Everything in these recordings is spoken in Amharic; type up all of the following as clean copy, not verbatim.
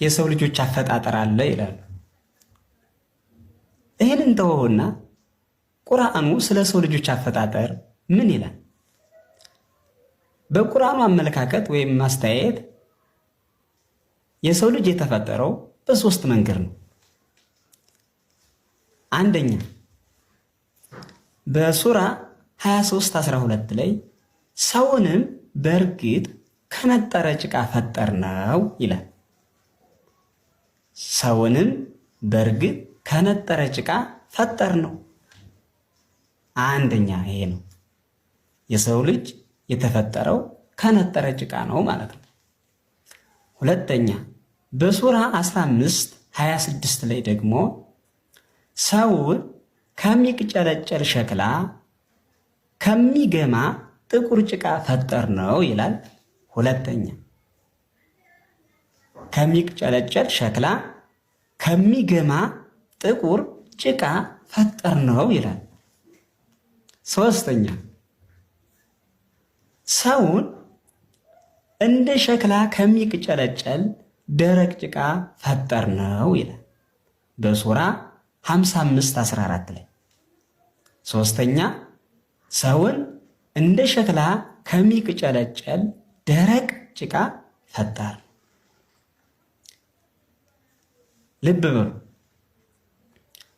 የሰው ልጆች አፈጣጠር አለ ይላሉ። ይህንን ተወውና ቁርአኑ ስለ ሰው ልጆች አፈጣጠር ምን ይላል? በቁርአኑ አመለካከት ወይም ማስተያየት የሰው ልጅ የተፈጠረው በሶስት መንገድ ነው። አንደኛ በሱራ 23:12 ላይ ሰውንም በእርግጥ ከነጠረ ጭቃ ፈጠርነው ይላል። ሰውንም በእርግጥ ከነጠረ ጭቃ ፈጠርነው። አንደኛ ይሄ ነው። የሰው ልጅ የተፈጠረው ከነጠረ ጭቃ ነው ማለት ነው። ሁለተኛ በሱራ 15:26 ላይ ደግሞ ሰውን ከሚቅጨለጨል ሸክላ ከሚገማ ጥቁር ጭቃ ፈጠርነው ይላል። ሁለተኛ ከሚቅጨለጨል ሸክላ ከሚገማ ጥቁር ጭቃ ፈጠርነው ይላል። ሶስተኛ ሰውን እንደ ሸክላ ከሚቅጨለጨል ደረቅ ጭቃ ፈጠርነው ይላል በሱራ 55:14 ላይ። ሶስተኛ ሰውን እንደ ሸክላ ከሚቅጨለጨል ደረቅ ጭቃ ፈጠር። ልብ በሉ፣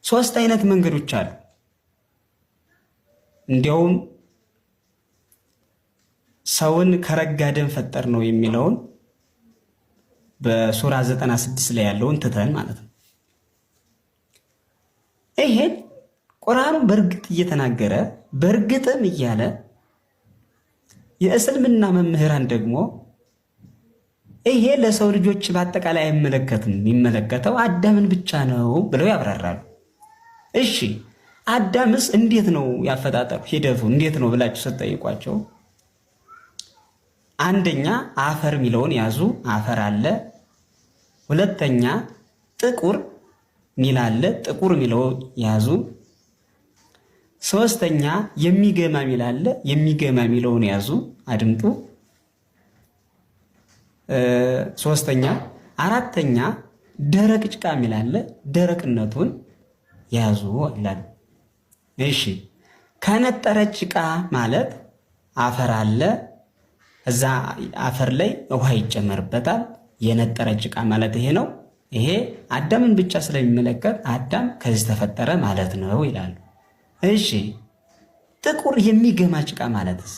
ሶስት አይነት መንገዶች አሉ። እንዲያውም ሰውን ከረጋ ደም ፈጠር ነው የሚለውን በሱራ 96 ላይ ያለውን ትተን ማለት ነው። ይሄን ቁርአኑ በእርግጥ እየተናገረ በእርግጥም እያለ የእስልምና መምህራን ደግሞ ይሄ ለሰው ልጆች በአጠቃላይ አይመለከትም፣ የሚመለከተው አዳምን ብቻ ነው ብለው ያብራራሉ። እሺ አዳምስ እንዴት ነው ያፈጣጠሩ ሂደቱ እንዴት ነው ብላችሁ ስትጠይቋቸው አንደኛ አፈር የሚለውን ያዙ፣ አፈር አለ። ሁለተኛ ጥቁር ሚል አለ፣ ጥቁር ሚለው ያዙ። ሶስተኛ የሚገማ ሚል አለ፣ የሚገማ ሚለውን ያዙ፣ አድምጡ። ሶስተኛ አራተኛ ደረቅ ጭቃ ሚል አለ፣ ደረቅነቱን ያዙ ይላል። እሺ ከነጠረ ጭቃ ማለት አፈር አለ፣ እዛ አፈር ላይ ውሃ ይጨመርበታል። የነጠረ ጭቃ ማለት ይሄ ነው። ይሄ አዳምን ብቻ ስለሚመለከት አዳም ከዚህ ተፈጠረ ማለት ነው ይላሉ። እሺ ጥቁር የሚገማ ጭቃ ማለትስ?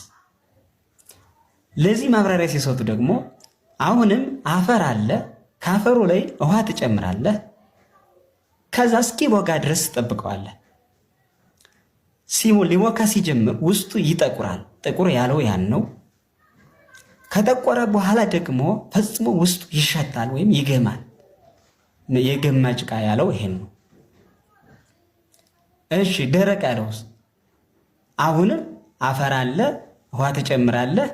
ለዚህ ማብራሪያ ሲሰጡ ደግሞ አሁንም አፈር አለ፣ ከአፈሩ ላይ ውሃ ትጨምራለህ፣ ከዛ እስኪቦካ ድረስ ትጠብቀዋለህ። ሊቦካ ሲጀምር ውስጡ ይጠቁራል። ጥቁር ያለው ያን ነው። ከጠቆረ በኋላ ደግሞ ፈጽሞ ውስጡ ይሸታል ወይም ይገማል። የገማ ጭቃ ያለው ይሄን ነው። እሺ ደረቅ ያለውስ? አሁንም አፈር አለ፣ ውሃ ትጨምራለህ፣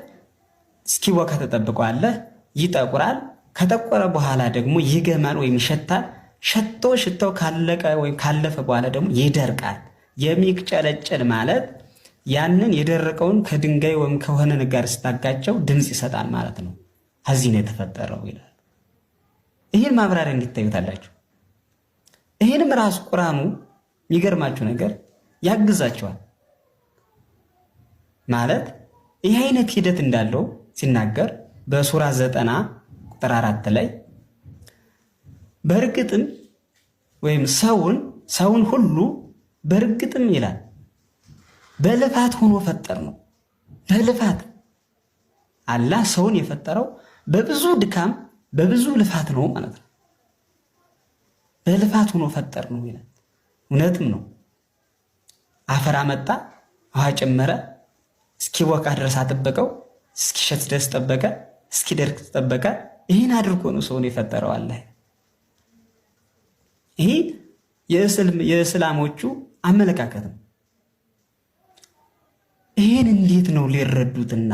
እስኪቦካ ተጠብቀዋለህ፣ ይጠቁራል። ከጠቆረ በኋላ ደግሞ ይገማል ወይም ይሸታል። ሽታው ካለቀ ወይም ካለፈ በኋላ ደግሞ ይደርቃል። የሚቅጨለጨል ማለት ያንን የደረቀውን ከድንጋይ ወይም ከሆነ ነገር ስታጋጨው ድምፅ ይሰጣል ማለት ነው። ከዚህ ነው የተፈጠረው ይላል። ይህን ማብራሪያ እንዲታዩታላችሁ። ይህንም ራሱ ቁርአኑ የሚገርማችሁ ነገር ያግዛቸዋል። ማለት ይህ አይነት ሂደት እንዳለው ሲናገር በሱራ 90:4 ላይ በእርግጥም ወይም ሰውን ሁሉ በእርግጥም ይላል በልፋት ሆኖ ፈጠር ነው። በልፋት አላህ ሰውን የፈጠረው በብዙ ድካም በብዙ ልፋት ነው ማለት ነው። በልፋት ሆኖ ፈጠር ነው ይላል። እውነትም ነው። አፈር አመጣ፣ ውሃ ጨመረ፣ እስኪቦካ ድረስ አጠበቀው፣ እስኪሸት ድረስ ጠበቀ፣ እስኪደርቅ ጠበቀ። ይህን አድርጎ ነው ሰውን የፈጠረው አላህ። ይሄ የእስላሞቹ አመለካከት ነው። ይህን እንዴት ነው ሊረዱትና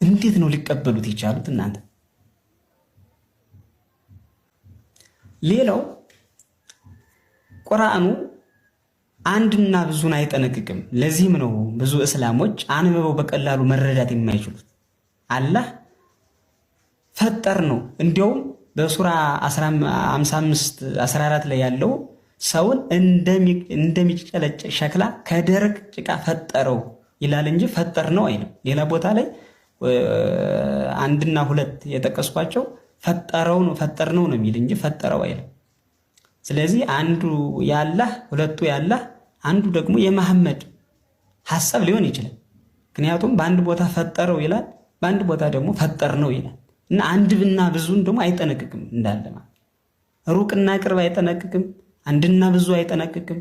እንዴት ነው ሊቀበሉት የቻሉት እናንተ? ሌላው ቁርአኑ አንድና ብዙን አይጠነቅቅም። ለዚህም ነው ብዙ እስላሞች አንብበው በቀላሉ መረዳት የማይችሉት። አላህ ፈጠር ነው። እንዲያውም በሱራ 55 14 ላይ ያለው ሰውን እንደሚጨለጭ ሸክላ ከደረቅ ጭቃ ፈጠረው ይላል እንጂ ፈጠር ነው አይልም። ሌላ ቦታ ላይ 1 እና 2 የጠቀስኳቸው ፈጠር ነው የሚል እንጂ ፈጠረው አይልም። ስለዚህ አንዱ ያላህ ሁለቱ ያላህ አንዱ ደግሞ የመሐመድ ሐሳብ ሊሆን ይችላል። ምክንያቱም በአንድ ቦታ ፈጠረው ይላል፣ በአንድ ቦታ ደግሞ ፈጠር ነው ይላል እና አንድና ብዙን ደግሞ አይጠነቅቅም እንዳለ ማለት ሩቅና ቅርብ አይጠነቅቅም፣ አንድና ብዙ አይጠነቅቅም፣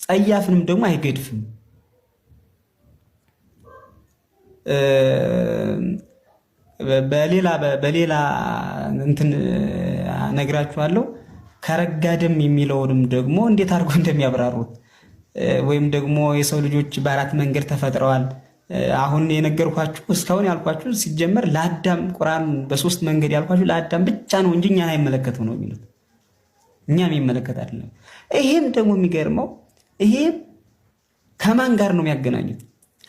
ጸያፍንም ደግሞ አይገድፍም። በሌላ እንትን ነግራችኋለሁ። ከረጋደም የሚለውንም ደግሞ እንዴት አድርጎ እንደሚያብራሩት ወይም ደግሞ የሰው ልጆች በአራት መንገድ ተፈጥረዋል። አሁን የነገርኳችሁ እስካሁን ያልኳችሁ ሲጀመር ለአዳም ቁርአን በሶስት መንገድ ያልኳችሁ ለአዳም ብቻ ነው እንጂ እኛን አይመለከተው ነው የሚሉት። እኛም የሚመለከት አይደለም። ይሄም ደግሞ የሚገርመው ይሄም ከማን ጋር ነው የሚያገናኙት?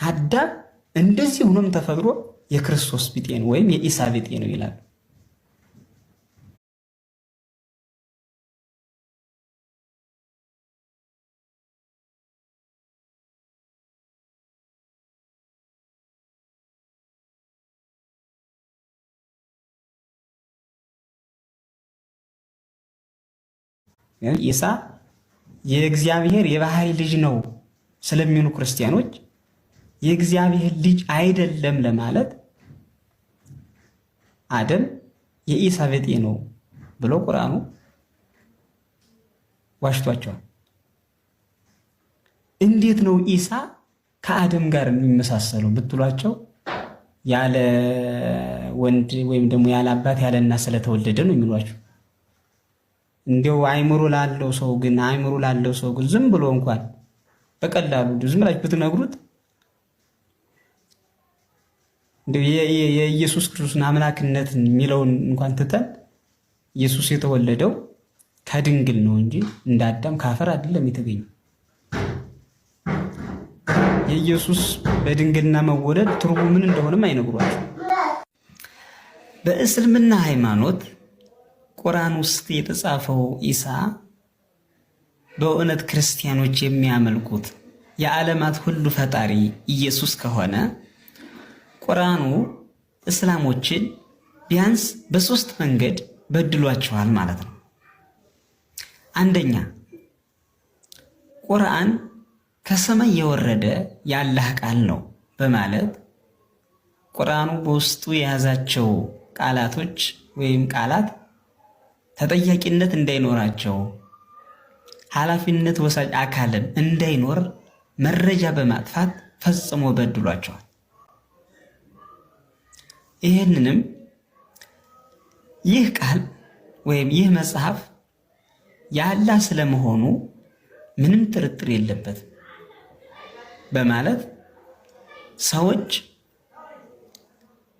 አዳም እንደዚህ ሆኖም ተፈጥሮ የክርስቶስ ቢጤ ነው ወይም የኢሳ ቢጤ ነው ይላሉ። ኢሳ የእግዚአብሔር የባህሪ ልጅ ነው ስለሚሆኑ ክርስቲያኖች የእግዚአብሔር ልጅ አይደለም ለማለት አደም የኢሳ ቢጤ ነው ብሎ ቁርአኑ ዋሽቷቸዋል። እንዴት ነው ኢሳ ከአደም ጋር የሚመሳሰለው ብትሏቸው ያለ ወንድ ወይም ደግሞ ያለ አባት ያለ እናት ስለተወለደ ነው የሚሏቸው። እንዲያው አይምሮ ላለው ሰው ግን ዝም ብሎ እንኳን በቀላሉ ዝም ብላችሁ ብትነግሩት እንዲያው የኢየሱስ ክርስቶስን አምላክነትን የሚለውን እንኳን ትተን ኢየሱስ የተወለደው ከድንግል ነው እንጂ እንደ አዳም ካፈር አይደለም የተገኘው። የኢየሱስ በድንግልና መወለድ ትርጉሙ ምን እንደሆነም አይነግሯቸው። በእስልምና ሃይማኖት ቁርአን ውስጥ የተጻፈው ኢሳ በእውነት ክርስቲያኖች የሚያመልኩት የዓለማት ሁሉ ፈጣሪ ኢየሱስ ከሆነ ቁርአኑ እስላሞችን ቢያንስ በሶስት መንገድ በድሏቸዋል ማለት ነው። አንደኛ ቁርአን ከሰማይ የወረደ የአላህ ቃል ነው በማለት ቁርአኑ በውስጡ የያዛቸው ቃላቶች ወይም ቃላት ተጠያቂነት እንዳይኖራቸው ኃላፊነት ወሳጅ አካልም እንዳይኖር መረጃ በማጥፋት ፈጽሞ በድሏቸዋል። ይህንንም ይህ ቃል ወይም ይህ መጽሐፍ የአላህ ስለመሆኑ ምንም ጥርጥር የለበትም በማለት ሰዎች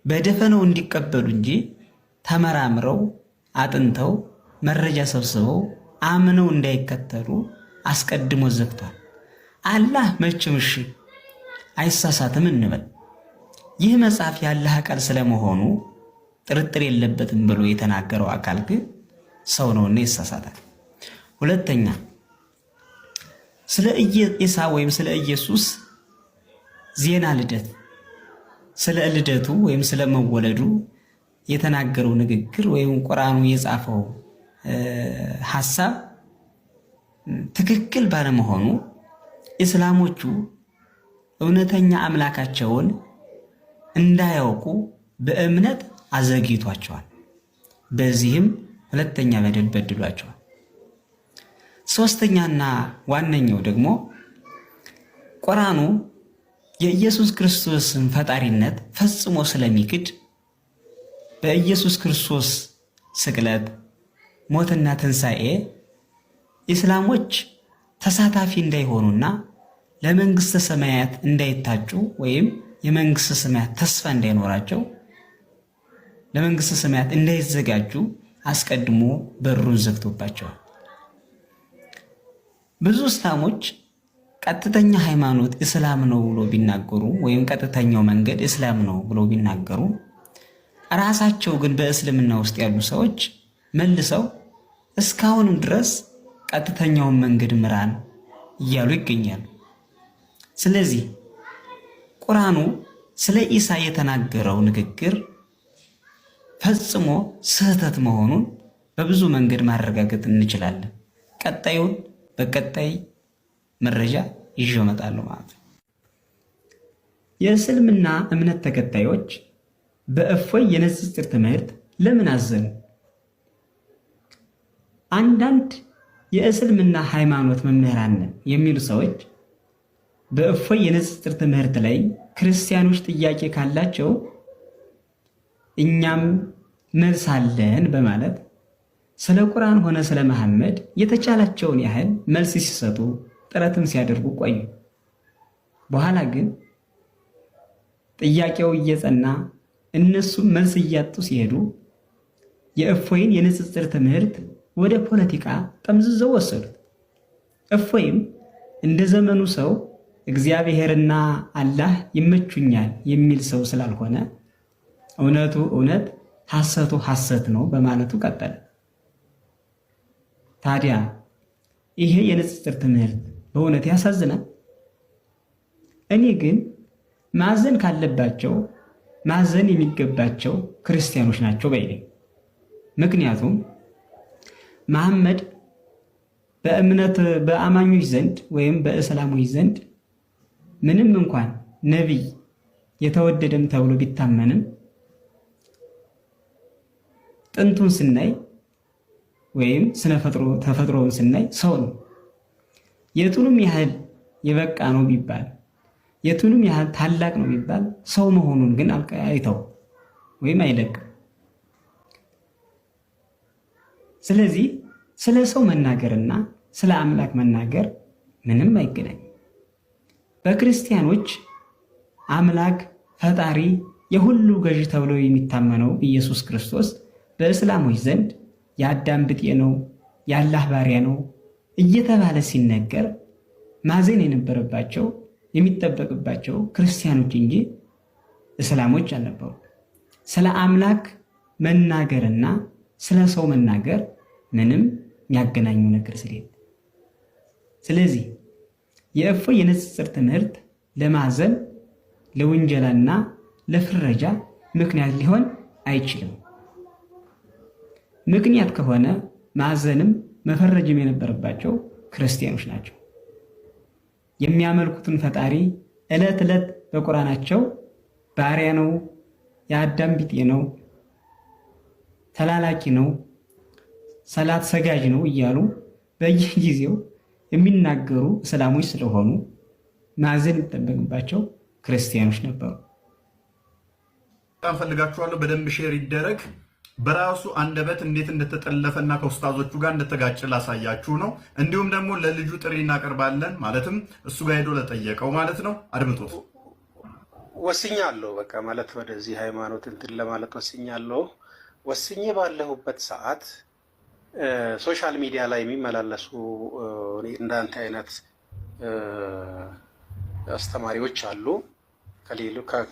በደፈነው እንዲቀበሉ እንጂ ተመራምረው አጥንተው መረጃ ሰብስበው አምነው እንዳይከተሉ አስቀድሞ ዘግቷል። አላህ መቼም እሺ አይሳሳትም እንበል። ይህ መጽሐፍ የአላህ ቃል ስለመሆኑ ጥርጥር የለበትም ብሎ የተናገረው አካል ግን ሰው ነውና ይሳሳታል። ሁለተኛ ስለ ኢሳ ወይም ስለ ኢየሱስ ዜና ልደት፣ ስለ ልደቱ ወይም ስለ መወለዱ የተናገረው ንግግር ወይም ቁርአኑ የጻፈው ሐሳብ ትክክል ባለመሆኑ እስላሞቹ እውነተኛ አምላካቸውን እንዳያውቁ በእምነት አዘግይቷቸዋል። በዚህም ሁለተኛ በደል በድሏቸዋል። ሶስተኛና ዋነኛው ደግሞ ቁርአኑ የኢየሱስ ክርስቶስን ፈጣሪነት ፈጽሞ ስለሚክድ በኢየሱስ ክርስቶስ ስቅለት፣ ሞትና ትንሣኤ እስላሞች ተሳታፊ እንዳይሆኑና ለመንግሥተ ሰማያት እንዳይታጩ ወይም የመንግሥተ ሰማያት ተስፋ እንዳይኖራቸው ለመንግሥተ ሰማያት እንዳይዘጋጁ አስቀድሞ በሩን ዘግቶባቸዋል። ብዙ እስላሞች ቀጥተኛ ሃይማኖት እስላም ነው ብሎ ቢናገሩ ወይም ቀጥተኛው መንገድ እስላም ነው ብሎ ቢናገሩ ራሳቸው ግን በእስልምና ውስጥ ያሉ ሰዎች መልሰው እስካሁንም ድረስ ቀጥተኛውን መንገድ ምራን እያሉ ይገኛሉ። ስለዚህ ቁርአኑ ስለ ኢሳ የተናገረው ንግግር ፈጽሞ ስህተት መሆኑን በብዙ መንገድ ማረጋገጥ እንችላለን። ቀጣዩን በቀጣይ መረጃ ይዤ እመጣለሁ ማለት ነው። የእስልምና እምነት ተከታዮች በእፎይ የንጽጽር ትምህርት ለምን አዘኑ? አንዳንድ የእስልምና ሃይማኖት መምህራን የሚሉ ሰዎች በእፎይ የንጽጽር ትምህርት ላይ ክርስቲያኖች ጥያቄ ካላቸው እኛም መልስ አለን በማለት ስለ ቁርአን ሆነ ስለ መሐመድ የተቻላቸውን ያህል መልስ ሲሰጡ ጥረትም ሲያደርጉ ቆዩ። በኋላ ግን ጥያቄው እየጸና እነሱም መልስ እያጡ ሲሄዱ የእፎይን የንጽጽር ትምህርት ወደ ፖለቲካ ጠምዝዘው ወሰዱት። እፎይም እንደ ዘመኑ ሰው እግዚአብሔርና አላህ ይመቹኛል የሚል ሰው ስላልሆነ እውነቱ እውነት ሐሰቱ ሐሰት ነው በማለቱ ቀጠለ። ታዲያ ይሄ የንጽጽር ትምህርት በእውነት ያሳዝናል። እኔ ግን ማዘን ካለባቸው ማዘን የሚገባቸው ክርስቲያኖች ናቸው ባይ ነኝ። ምክንያቱም መሐመድ በእምነት በአማኞች ዘንድ ወይም በእስላሞች ዘንድ ምንም እንኳን ነቢይ የተወደደም ተብሎ ቢታመንም ጥንቱን ስናይ ወይም ተፈጥሮውን ስናይ ሰው ነው። የቱንም ያህል የበቃ ነው ቢባል የቱንም ያህል ታላቅ ነው ቢባል ሰው መሆኑን ግን አይተው ወይም አይለቅም። ስለዚህ ስለ ሰው መናገርና ስለ አምላክ መናገር ምንም አይገናኝም። በክርስቲያኖች አምላክ ፈጣሪ የሁሉ ገዢ ተብሎ የሚታመነው ኢየሱስ ክርስቶስ በእስላሞች ዘንድ የአዳም ብጤ ነው፣ የአላህ ባሪያ ነው እየተባለ ሲነገር ማዘን የነበረባቸው የሚጠበቅባቸው ክርስቲያኖች እንጂ እስላሞች አልነበሩ። ስለ አምላክ መናገርና ስለ ሰው መናገር ምንም የሚያገናኙ ነገር ስለሌለ፣ ስለዚህ የእፎይ የንጽጽር ትምህርት ለማዘን ለውንጀላና ለፍረጃ ምክንያት ሊሆን አይችልም። ምክንያት ከሆነ ማዘንም መፈረጅም የነበረባቸው ክርስቲያኖች ናቸው። የሚያመልኩትን ፈጣሪ ዕለት ዕለት በቁርአናቸው ባሪያ ነው፣ የአዳም ቢጤ ነው፣ ተላላኪ ነው፣ ሰላት ሰጋጅ ነው እያሉ በየጊዜው የሚናገሩ እስላሞች ስለሆኑ ማዘን የሚጠበቅባቸው ክርስቲያኖች ነበሩ። በጣም ፈልጋችኋለሁ። በደንብ ሼር ይደረግ። በራሱ አንደበት እንዴት እንደተጠለፈና ከኡስታዞቹ ጋር እንደተጋጨ ላሳያችሁ ነው። እንዲሁም ደግሞ ለልጁ ጥሪ እናቀርባለን። ማለትም እሱ ጋር ሄዶ ለጠየቀው ማለት ነው። አድምጡት። ወስኛለሁ በቃ ማለት ወደዚህ ሃይማኖት እንትን ለማለት ወስኛለሁ። ወስኜ ባለሁበት ሰዓት ሶሻል ሚዲያ ላይ የሚመላለሱ እንዳንተ አይነት አስተማሪዎች አሉ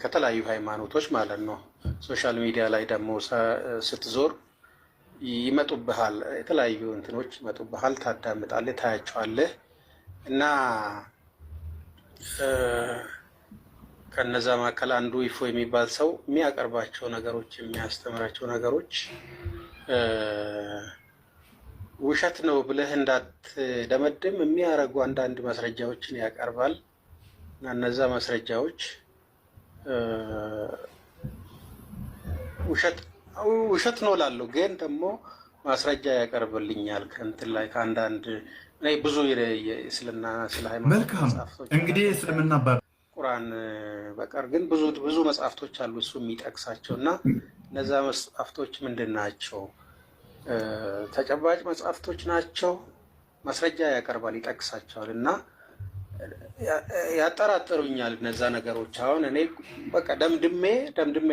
ከተለያዩ ሃይማኖቶች ማለት ነው። ሶሻል ሚዲያ ላይ ደግሞ ስትዞር ይመጡብሃል፣ የተለያዩ እንትኖች ይመጡብሃል፣ ታዳምጣለህ፣ ታያቸዋለህ እና ከነዛ መካከል አንዱ ይፎ የሚባል ሰው የሚያቀርባቸው ነገሮች የሚያስተምራቸው ነገሮች ውሸት ነው ብለህ እንዳትደመድም የሚያደርጉ አንዳንድ ማስረጃዎችን ያቀርባል እና እነዛ ማስረጃዎች ውሸት ነው ላለው ግን ደግሞ ማስረጃ ያቀርብልኛል ከእንትን ላይ ከአንዳንድ ብዙ የእስልምና ስለ ሃይማኖት መጽሐፍቶች እንግዲህ እስልምና ቁርአን በቀር ግን ብዙ መጽሐፍቶች አሉ እሱ የሚጠቅሳቸው እና እነዛ መጽሐፍቶች ምንድን ናቸው? ተጨባጭ መጽሐፍቶች ናቸው። ማስረጃ ያቀርባል፣ ይጠቅሳቸዋል እና ያጠራጥሩኛል እነዛ ነገሮች። አሁን እኔ በቃ ደምድሜ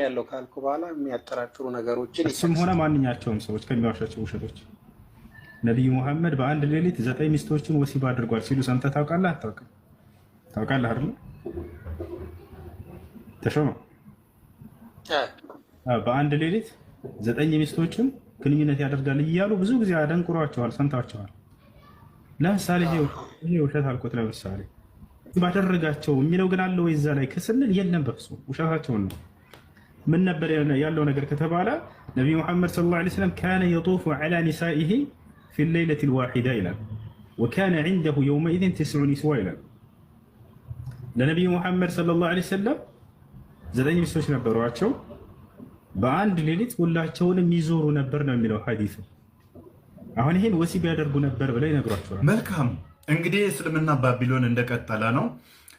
ያለው ካልኩ በኋላ የሚያጠራጥሩ ነገሮችን እሱም ሆነ ማንኛቸውም ሰዎች ከሚዋሻቸው ውሸቶች ነቢዩ ሙሐመድ በአንድ ሌሊት 9 ሚስቶችን ወሲብ አድርጓል ሲሉ ሰምተህ ታውቃለህ? አታውቅም? ታውቃለህ አይደል? ተሾመ በአንድ ሌሊት 9 ሚስቶችን ግንኙነት ያደርጋል እያሉ ብዙ ጊዜ አደንቁሯቸዋል፣ ሰምታቸዋል። ለምሳሌ ይሄ ውሸት አልኮት ለምሳሌ ባደረጋቸው የሚለው ግን አለ ወይ እዛ ላይ ክስልን የለም፣ በፍጹም ውሸታቸውን ነው። ምን ነበር ያለው ነገር ከተባለ ነቢዩ ሙሐመድ ሰለላሁ ዐለይሂ ወሰለም ካነ የጡፉ ዐላ ኒሳኢሂ ፊ ሌይለቲ ልዋሒዳ ይላል። ወካነ ዒንደሁ የውመኢዝን 9 ኒስዋ ይላል። ለነቢዩ ሙሐመድ ሰለላሁ ዐለይሂ ወሰለም 9 ሚስቶች ነበሯቸው። በአንድ ሌሊት ሁላቸውንም ይዞሩ ነበር ነው የሚለው ሐዲሱ። አሁን ይሄን ወሲብ ያደርጉ ነበር ብለው ይነግሯቸዋል። መልካም እንግዲህ እስልምና ባቢሎን እንደቀጠለ ነው።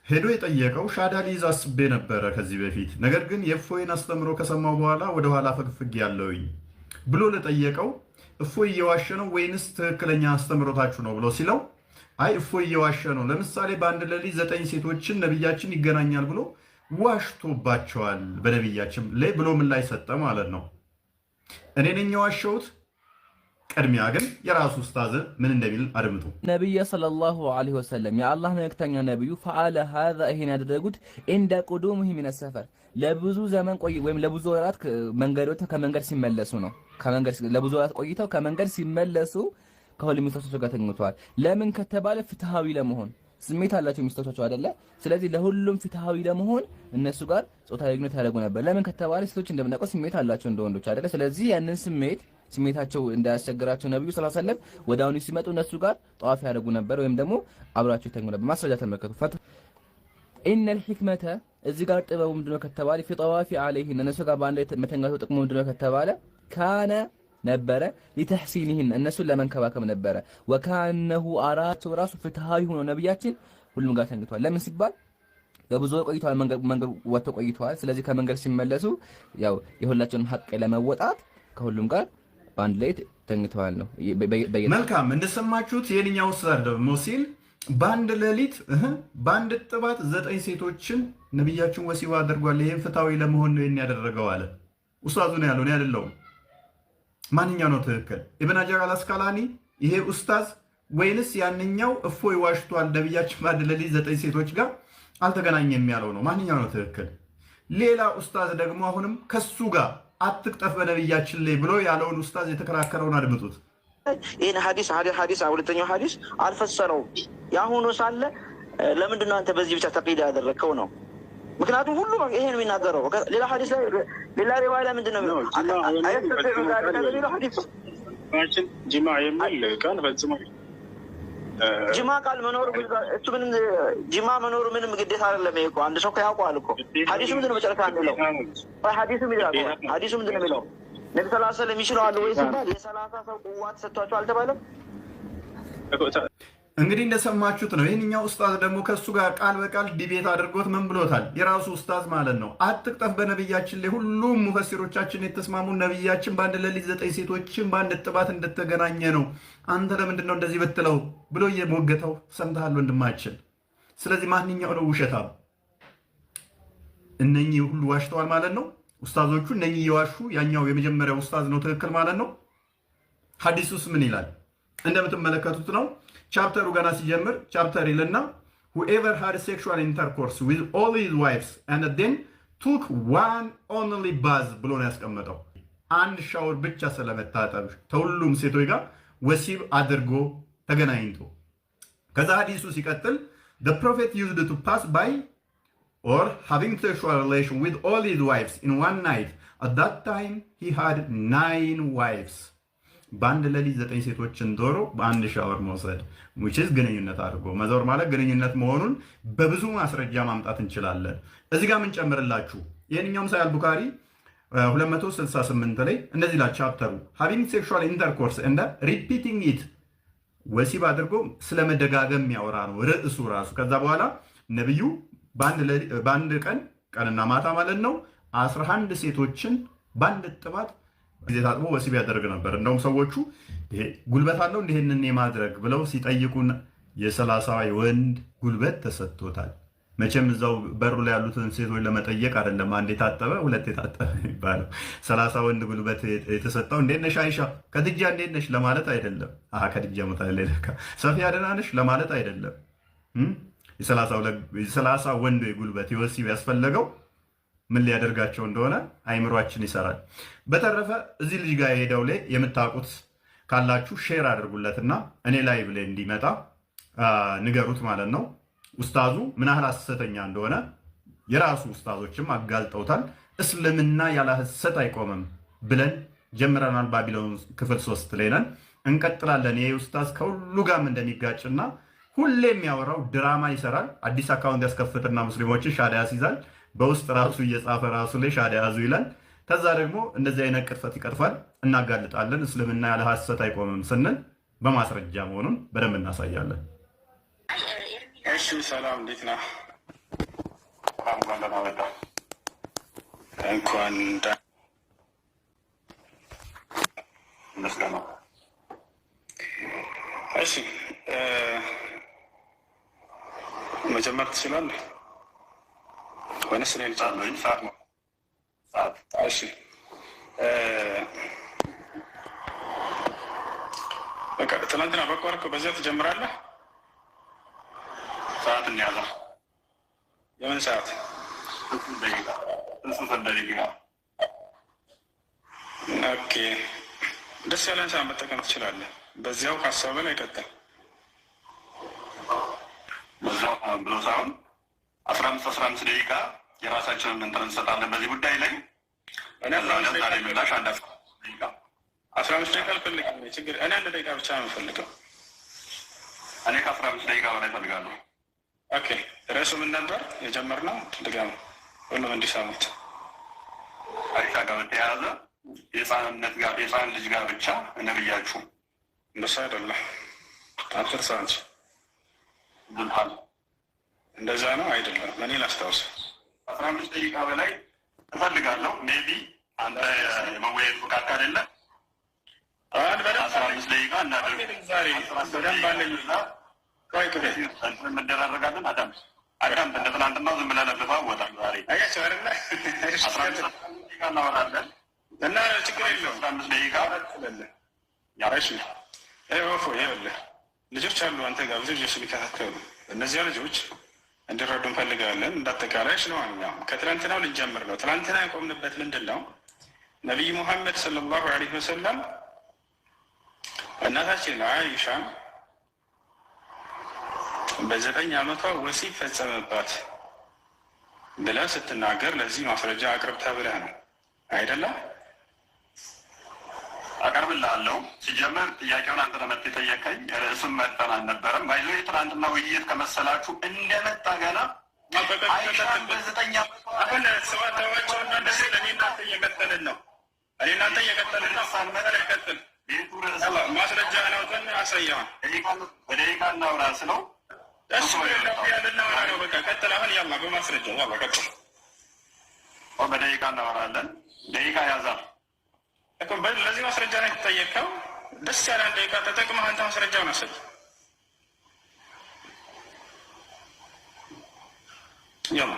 ሄዶ የጠየቀው ሻዳ ሊይዝ አስቤ ነበረ ከዚህ በፊት ነገር ግን የእፎይን አስተምሮ ከሰማው በኋላ ወደኋላ ፈግፍግ ያለውኝ ብሎ ለጠየቀው እፎይ እየዋሸ ነው ወይንስ ትክክለኛ አስተምሮታችሁ ነው ብሎ ሲለው አይ እፎይ እየዋሸ ነው፣ ለምሳሌ በአንድ ሌሊት 9 ሴቶችን ነቢያችን ይገናኛል ብሎ ዋሽቶባቸዋል በነቢያችን ላይ ብሎ ምን ላይ ሰጠ ማለት ነው። እኔ ነኝ የዋሸሁት? ቅድሚያ ግን የራሱ ኡስታዝ ምን እንደሚል አድምጡ። ነብዩ ሰለላሁ ዐለይሂ ወሰለም የአላህ መልእክተኛ ነብዩ ፈአለ ሀዛ ይሄን ያደረጉት እንደ ቁዱሙሂ ሚነ ሰፈር ለብዙ ዘመን ወይም ለብዙ ወራት ከመንገድ ሲመለሱ ነው። ለብዙ ወራት ቆይተው ከመንገድ ሲመለሱ ከሁሉም ሚስቶቻቸው ጋር ተኝተዋል። ለምን ከተባለ ፍትሃዊ ለመሆን ስሜት አላቸው ሚስቶቻቸው አይደለ? ስለዚህ ለሁሉም ፍትሃዊ ለመሆን እነሱ ጋር ጾታዊ ግንኙነት ያደርጉ ነበር። ለምን ከተባለ ሴቶች እንደምናውቀው ስሜት አላቸው እንደ ወንዶች አይደለ? ስለዚህ ያንን ስሜታቸው እንዳያስቸግራቸው ነብዩ ሰለላሁ ዐለይሂ ወሰለም ወደ አሁኑ ሲመጡ እነሱ ጋር ጠዋፍ ያደርጉ ነበር ወይም ደግሞ አብራቸው ይተኙ ነበር። ማስረጃ ተመልከቱ። ኢነል ሂክመተ እዚህ ጋር ጥበቡ ምንድነው ከተባለ ፊ ጠዋፊ ዐለይሂን እነሱ ጋር በአንድ ላይ መተኛቱ ጥቅሙ ምንድነው ከተባለ ካነ ነበረ ሊተሕሲኒህን እነሱን ለመንከባከብ ነበረ። ወካነሁ አራቸው ራሱ ፍትሃዊ ሆኖ ነብያችን ሁሉም ጋር ተኝተዋል። ለምን ሲባል በብዙ ቆይተዋል፣ መንገድ ወጥተው ቆይተዋል። ስለዚህ ከመንገድ ሲመለሱ ያው የሁላቸውንም ሐቅ ለመወጣት ከሁሉም ጋር በአንድ ላይ ተኝተዋል ነው። መልካም እንደሰማችሁት የኛው ኡስታዝ ደግሞ ሲል በአንድ ሌሊት በአንድ ጥባት 9 ሴቶችን ነብያችን ወሲብ አድርጓል። ይሄን ፍትሃዊ ለመሆን ነው ያደረገው አለ ኡስታዙ ነው ያለው፣ እኔ አይደለሁም። ማንኛው ነው ትክክል? ኢብን ሀጀር አልአስቀላኒ ይሄ ኡስታዝ ወይንስ ያንኛው እፎይ ዋሽቷል ነብያችን በአንድ ሌሊት 9 ሴቶች ጋር አልተገናኘም ያለው ነው? ማንኛው ነው ትክክል? ሌላ ኡስታዝ ደግሞ አሁንም ከሱ ጋር አትቅጠፍ በነብያችን ላይ ብሎ ያለውን ኡስታዝ የተከራከረውን አድምጡት። ይሄን ሐዲስ ሁለተኛው ሐዲስ አልፈሰረው ያሁኑ ሳለ ለምንድን ነው አንተ በዚህ ብቻ ተቂዳ ያደረከው ነው? ምክንያቱም ሁሉ ይሄን የሚናገረው ሌላ ሐዲስ ላይ ሌላ ሪዋያ ላይ ምንድን ነው የሚለው? ጅማ የሚል ቃል ፈጽሞ ጅማ ቃል መኖሩ እሱ ምንም ጅማ መኖሩ ምንም ግዴታ አይደለም። ይሄ እኮ አንድ ሰው ያውቀዋል እኮ። ሐዲሱ ምንድን ነው መጨረሻ አንለው? ሐዲሱ ምንድን ነው የሚለው? ነብዩ ሰለላሁ ዐለይሂ ወሰለም ይችላሉ ወይ ሲባል የ30 ሰው ቁዋ ተሰጥቷቸው አልተባለም? እንግዲህ እንደሰማችሁት ነው። ይህንኛው ኡስታዝ ደግሞ ከእሱ ጋር ቃል በቃል ዲቤት አድርጎት ምን ብሎታል? የራሱ ኡስታዝ ማለት ነው። አትቅጠፍ በነብያችን ላይ ሁሉም ሙፈሲሮቻችን የተስማሙ ነብያችን በአንድ ሌሊት 9 ሴቶችን በአንድ ጥባት እንደተገናኘ ነው። አንተ ለምንድን ነው እንደዚህ ብትለው ብሎ እየሞገተው ሰምተሃል ወንድማችን። ስለዚህ ማንኛው ነው ውሸታም? እነኚህ ሁሉ ዋሽተዋል ማለት ነው። ኡስታዞቹ እነኚህ እየዋሹ ያኛው የመጀመሪያው ኡስታዝ ነው ትክክል ማለት ነው። ሐዲሱስ ምን ይላል? እንደምትመለከቱት ነው። ቻፕተሩ ገና ሲጀምር ቻፕተር ይልና whoever had sexual intercourse with all his wives and then took one only bath ብሎ ነው ያስቀመጠው። አንድ ሻወር ብቻ ስለመታጠብ ከሁሉም ሴቶች ጋር ወሲብ አድርጎ ተገናኝቶ ከዛ ሐዲሱ ሲቀጥል the prophet used to pass by or having sexual relation with all his wives in one night. At that time he had 9 wives. በአንድ ሌሊት 9 ሴቶችን ዶሮ በአንድ ሻወር መውሰድ which is ግንኙነት አድርጎ መዞር ማለት ግንኙነት መሆኑን በብዙ ማስረጃ ማምጣት እንችላለን። እዚህ ጋር ምን ጨምርላችሁ? ይሄንኛውም ሳይ አልቡኻሪ 268 ላይ እንደዚህ ላይ ቻፕተሩ having sexual intercourse and repeating it ወሲብ አድርጎ ስለመደጋገም ያወራ ነው ርዕሱ ራሱ። ከዛ በኋላ ነብዩ በአንድ ቀንና ማታ ማለት ነው 11 ሴቶችን በአንድ ጥባት ጊዜ ታጥቦ ወሲብ ያደርግ ነበር። እንደውም ሰዎቹ ይሄ ጉልበት አለው እንዲህንን የማድረግ ብለው ሲጠይቁን የ30 ወንድ ጉልበት ተሰጥቶታል። መቼም እዛው በሩ ላይ ያሉትን ሴቶች ለመጠየቅ አይደለም አንድ የታጠበ ሁለት የታጠበ ይባላል። 30 ወንድ ጉልበት የተሰጠው እንዴት ነሽ አይሻ ከድጃ እንዴት ነሽ ለማለት አይደለም። ከድጃ ሞታለች ሰፊያ ደህና ነሽ ለማለት አይደለም። የ30 ወንድ ጉልበት የወሲብ ያስፈለገው ምን ሊያደርጋቸው እንደሆነ አይምሯችን ይሰራል። በተረፈ እዚህ ልጅ ጋር የሄደው ላይ የምታውቁት ካላችሁ ሼር አድርጉለትና እኔ ላይ ብላይ እንዲመጣ ንገሩት ማለት ነው። ኡስታዙ ምን ያህል ሐሰተኛ እንደሆነ የራሱ ኡስታዞችም አጋልጠውታል። እስልምና ያለ ሐሰት አይቆምም ብለን ጀምረናል። ባቢሎን ክፍል 3 ላይ ነን፣ እንቀጥላለን። ይሄ ኡስታዝ ከሁሉ ጋርም እንደሚጋጭና ሁሌ የሚያወራው ድራማ ይሰራል። አዲስ አካውንት ያስከፍትና ሙስሊሞችን ሻዳ ያስይዛል። በውስጥ ራሱ እየጻፈ ራሱ ላይ ሻዳ ያዙ ይላል። ከዛ ደግሞ እንደዚህ አይነት ቅጥፈት ይቀጥፋል። እናጋልጣለን። እስልምና ያለ ሐሰት አይቆምም ስንል በማስረጃ መሆኑን በደንብ እናሳያለን። እሺ ሰላም፣ እንዴት ነህ? እንኳን እሺ መጀመር ትችላለህ ወይስ እኔ ልጨምር? እሺ በቃ ትናንትና በቋርኮ በዚያ ትጀምራለህ። ሰዓት እንያዛ። የምን ሰዓት? ኦኬ፣ ደስ ያለን ሰዓት መጠቀም ትችላለህ። በዚያው ሀሳብ ላይ ቀጥል። በዛው ብሎ ሳይሆን 15 ደቂቃ የራሳችንን እንትን እንሰጣለን በዚህ ጉዳይ ላይ። እኔ 15 ደቂቃ አልፈልግም። ችግር እኔ 1 ደቂቃ ብቻ ነው የምፈልገው። እኔ ከ15 ደቂቃ በላይ እፈልጋለሁ። ኦኬ፣ ርዕሱ ምን ነበር የጀመርነው? ድጋሚ ሁሉም እንዲሰሙት። አይሻ ጋር በተያያዘ የህፃንነት ጋር የህፃን ልጅ ጋር ብቻ ነብያችሁ እንደሱ አይደለም። አትርሳ እንጂ እንደዛ ነው አይደለም። እኔ ላስታውስ 15 ደቂቃ በላይ እፈልጋለሁ። ሜቢ አንተ የመወያየት ፍቃድ ካሌለ 15 ደቂቃ እናደርግ። ዛሬ በደንብ አለኝ። ቆይ ቅቤት እንደራረጋለን። አዳም እንደ ትናንትናው ዝም ብለህ ለብሰህ ወጣ። ዛሬ አያቸው አይደለ? 15 ደቂቃ እናወራለን እና ችግር የለውም። 15 ደቂቃ ያረሽ ወፎ ይኸውልህ፣ ልጆች አሉ አንተ ጋር ብዙ ልጆች የሚከታተሉ። እነዚያ ልጆች እንዲረዱ እንፈልጋለን። እንዳጠቃላይ ስለማንኛውም ከትላንትናው ልንጀምር ነው። ትላንትና የቆምንበት ምንድን ነው? ነቢይ ሙሐመድ ሰለላሁ ዐለይሂ ወሰለም እናታችን አይሻን በ9 ዓመቷ ወሲብ ፈጸመባት ብለህ ስትናገር ለዚህ ማስረጃ አቅርብ ተብለህ ነው አይደለም? አቀርብልሃለሁ። ሲጀመር ጥያቄውን አንተ ለመጥ የጠየቀኝ ርዕሱን መጠን አልነበረም። ባይዞ የትናንትና ውይይት ከመሰላችሁ እንደመጣ ገና አይሻን በ9 አሁን ሰዋተዋቸውና እንደዚህ ለእኔ እናንተ እየቀጠልን ነው። እኔ እናንተ እየቀጠልን ነው። ሳንመጠር ይቀጥል ማስረጃ ነው ትን አሳየዋል። በደቂቃ እናውራ ስለው እሱ ያልናወራ ነው። በቃ ቀጥል። አሁን ያላ በማስረጃ ያላ ቀጥል። በደቂቃ እናወራለን። ደቂቃ ያዛል። ለዚህ ማስረጃ ነው የተጠየቀው። ደስ ያለ 1 ደቂቃ ተጠቅመህ አንተ ማስረጃውን አስብ። ያላ